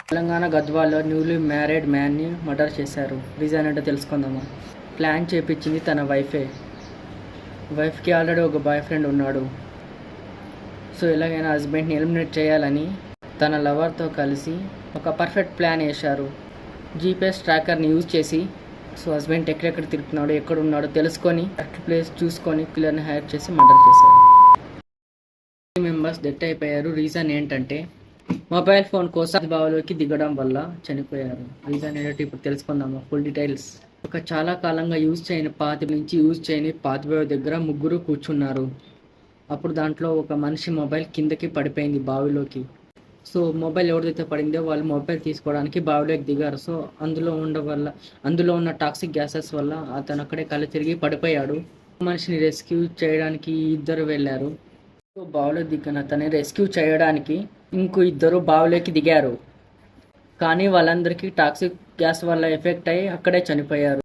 Telangana గద్వాల్లో newly married మ్యాన్ని murder చేశారు. Reason ఏంటో తెలుసుకుందామా. ప్లాన్ చేపించింది తన వైఫ్కి ఆల్రెడీ ఒక బాయ్ ఫ్రెండ్ ఉన్నాడు. సో ఎలాగైనా హస్బెండ్ని ఎలిమినేట్ చేయాలని తన లవర్తో కలిసి ఒక పర్ఫెక్ట్ ప్లాన్ వేశారు. జీపీఎస్ ట్రాకర్ని యూజ్ చేసి హస్బెండ్ ఎక్కడెక్కడ తిరుగుతున్నాడు, ఎక్కడున్నాడో తెలుసుకొని కరెక్ట్ ప్లేస్ చూసుకొని కిల్లర్ని హైర్ చేసి మర్డర్ చేశారు. మెంబర్స్ డెత్ అయిపోయారు. రీజన్ ఏంటంటే మొబైల్ ఫోన్ కోసం బావిలోకి దిగడం వల్ల చనిపోయారు. రీజన్ ఏంటంటే ఇప్పుడు తెలుసుకుందాము ఫుల్ డీటెయిల్స్. ఒక చాలా కాలంగా యూజ్ చేయని పాతి బావి దగ్గర ముగ్గురు కూర్చున్నారు. అప్పుడు దాంట్లో ఒక మనిషి మొబైల్ కిందకి పడిపోయింది బావిలోకి. సో మొబైల్ ఎవరిదైతే పడిందో వాళ్ళు మొబైల్ తీసుకోవడానికి బావిలోకి దిగారు. సో అందులో ఉన్న టాక్సిక్ గ్యాసెస్ వల్ల అతను అక్కడే కళ్ళు తిరిగి పడిపోయాడు. మనిషిని రెస్క్యూ చేయడానికి ఇద్దరు వెళ్ళారు. సో బావిలో దిగిన అతన్ని రెస్క్యూ చేయడానికి ఇంకో ఇద్దరు బావిలోకి దిగారు. కానీ వాళ్ళందరికీ టాక్సిక్ గ్యాస్ వల్ల ఎఫెక్ట్ అయ్యి అక్కడే చనిపోయారు.